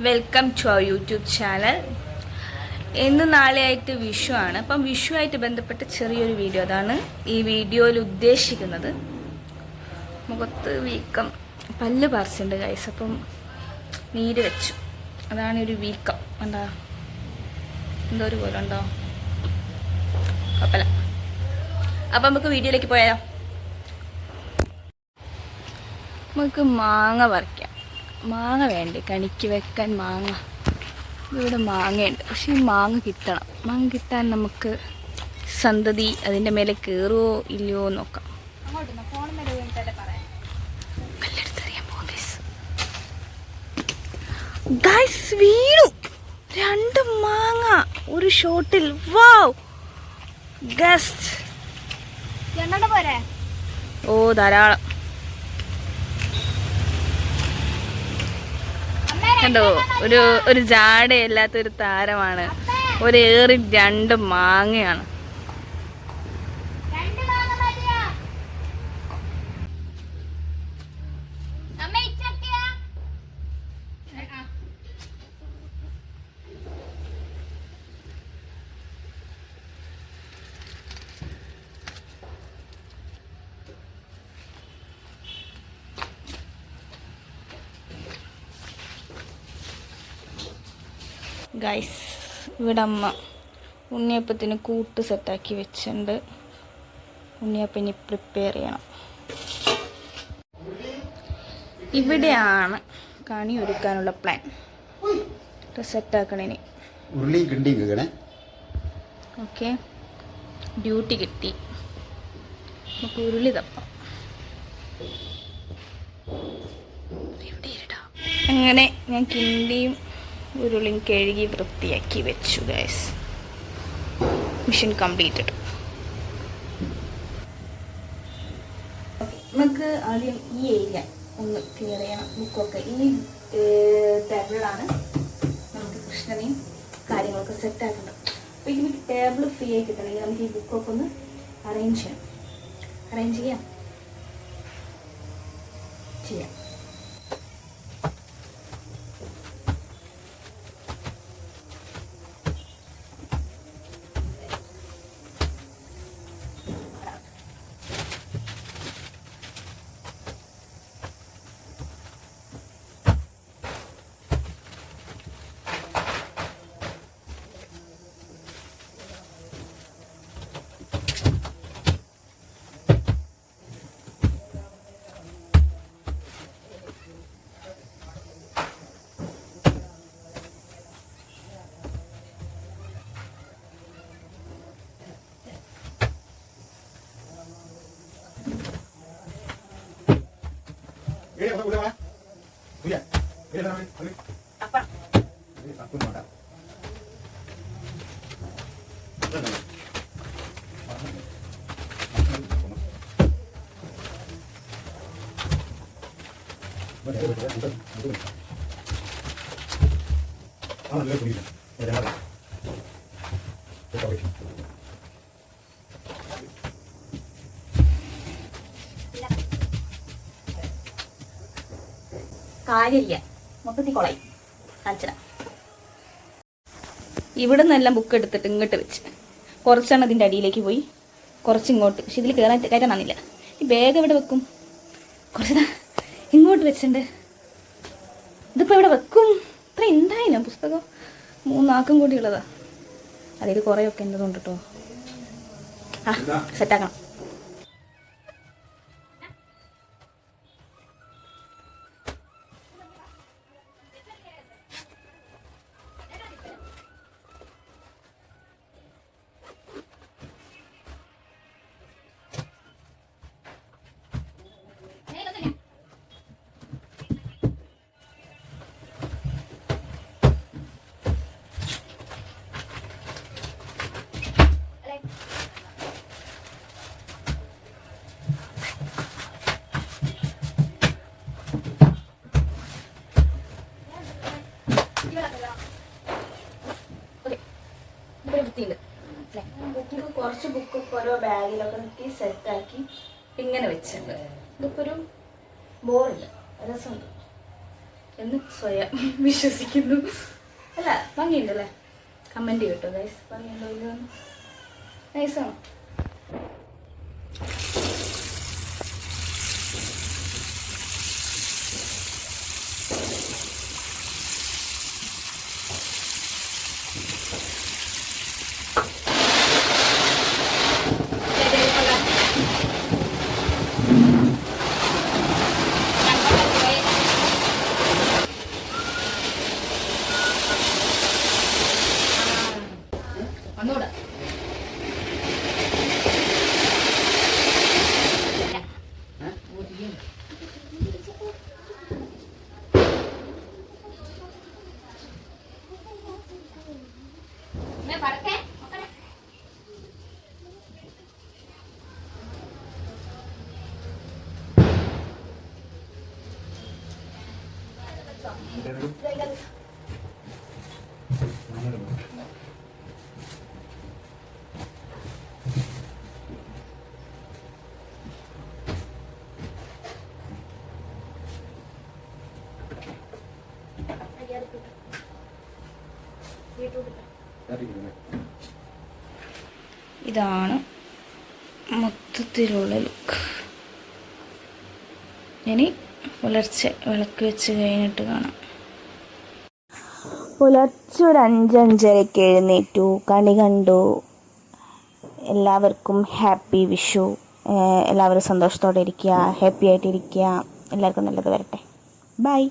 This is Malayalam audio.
Welcome to our YouTube channel. ഇന്ന് നാളെയായിട്ട് വിഷു ആണ്. അപ്പം വിഷുവായിട്ട് ബന്ധപ്പെട്ട ചെറിയൊരു വീഡിയോ, അതാണ് ഈ വീഡിയോയിൽ ഉദ്ദേശിക്കുന്നത്. മുഖത്ത് വീക്കം, പല്ല് പറിച്ചിട്ടുണ്ട് ഗൈസ്, അപ്പം നീര് വെച്ചു, അതാണ് ഒരു വീക്കം. എന്താ എന്തോ ഒരു പോലെ ഉണ്ടോ, കുഴപ്പമില്ല. അപ്പം നമുക്ക് വീഡിയോയിലേക്ക് പോയാലോ. നമുക്ക് മാങ്ങ പറിക്കാം. മാങ്ങ വേണ്ടേ കണിക്ക് വെക്കാൻ? മാങ്ങ ഇവിടെ മാങ്ങയുണ്ട്, പക്ഷെ ഈ മാങ്ങ കിട്ടണം. മാങ്ങ കിട്ടാൻ നമുക്ക് സന്തതി അതിൻ്റെ മേലെ കയറുമോ ഇല്ലയോ നോക്കാം. ഗൈസ്, വീണു 2 മാങ്ങ ഒരു ഷോട്ടിൽ. വാവ് ഗസ്റ്റ്. ഓ ധാരാളം കണ്ടോ, ഒരു ജാടയില്ലാത്തൊരു താരമാണ്. ഒരേറി 2 മാങ്ങയാണ്. ഗൈസ്, ഇവിടെ അമ്മ ഉണ്ണിയപ്പത്തിന് കൂട്ട് സെറ്റാക്കി വെച്ചിട്ടുണ്ട്. ഉണ്ണിയപ്പം ഇനി പ്രിപ്പയർ ചെയ്യണം. ഇവിടെയാണ് കണി ഒരുക്കാനുള്ള പ്ലാൻ. സെറ്റാക്കണേന് ഓക്കെ. ഡ്യൂട്ടി കിട്ടി, നമുക്ക് ഉരുളി തപ്പാം. അങ്ങനെ ഞാൻ കിണ്ടിയും ഉരുളിയും കഴുകി വൃത്തിയാക്കി വെച്ചു ഗൈസ്. Mission completed. നമുക്ക് ആദ്യം ഈ ഏരിയ ഒന്ന് ക്ലിയർ ചെയ്യണം. ബുക്കൊക്കെ ഈ ടേബിളിലാണ് നമുക്ക് കൃഷ്ണനെയും കാര്യങ്ങളൊക്കെ സെറ്റ് ആക്കേണ്ടത്. അപ്പോൾ ഇതിന് ടേബിൾ ഫ്രീ ആയി കിട്ടണമെങ്കിൽ നമുക്ക് ഈ ബുക്കൊക്കെ ഒന്ന് അറേഞ്ച് ചെയ്യാം. അറേഞ്ച് ചെയ്യാം. കാര്യമില്ല, മൊത്തത്തിൽ കൊളായി. കാണിച്ചതാ. ഇവിടെ നിന്നെല്ലാം ബുക്ക് എടുത്തിട്ട് ഇങ്ങോട്ട് വെച്ച്, കുറച്ചാണ് അതിൻ്റെ അടിയിലേക്ക് പോയി, കുറച്ച് ഇങ്ങോട്ട്. പക്ഷെ ഇതിൽ കയറ്റാൻ നന്നില്ല. ഈ ബാഗ് എവിടെ വെക്കും? കുറച്ച് ഇങ്ങോട്ട് വെച്ചിട്ടുണ്ട്. ഇതിപ്പോൾ എവിടെ വെക്കും? ഇത്ര ഉണ്ടായില്ല പുസ്തകം, 3 ആക്കും കൂടി ഉള്ളതാ. അതിൽ കുറേയൊക്കെ എൻ്റെതുണ്ട് കേട്ടോ. സെറ്റാക്കണം. കുറച്ച് ബുക്ക് ഓരോ ബാഗിലൊക്കെ നിർത്തി സെറ്റാക്കി ഇങ്ങനെ വെച്ചിട്ടുണ്ട്. ഇതിപ്പോൾ ഒരു ബോറില്ല, രസമുണ്ട്. എന്ന് സ്വയം വിശ്വസിക്കുന്നു. അല്ല, ഭംഗിയുണ്ടല്ലേ? കമൻറ്റ് കേട്ടോ ഗൈസ്, ഭംഗിയുണ്ടോ ഇല്ലോ? നൈസാണോ? ഒന്നുകൂടെ ഇതാണ് മൊത്തത്തിലുള്ള ലുക്ക്. ഇനി പുലർച്ചെ വിളക്ക് വെച്ച് കഴിഞ്ഞിട്ട് കാണാം. പുലർച്ചെ ഒരു 5-5:30 എഴുന്നേറ്റു, കണി കണ്ടു. എല്ലാവർക്കും ഹാപ്പി വിഷു. എല്ലാവരും സന്തോഷത്തോടെ ഇരിക്കുക, ഹാപ്പി ആയിട്ടിരിക്കുക. എല്ലാവർക്കും നല്ലത് വരട്ടെ. ബൈ.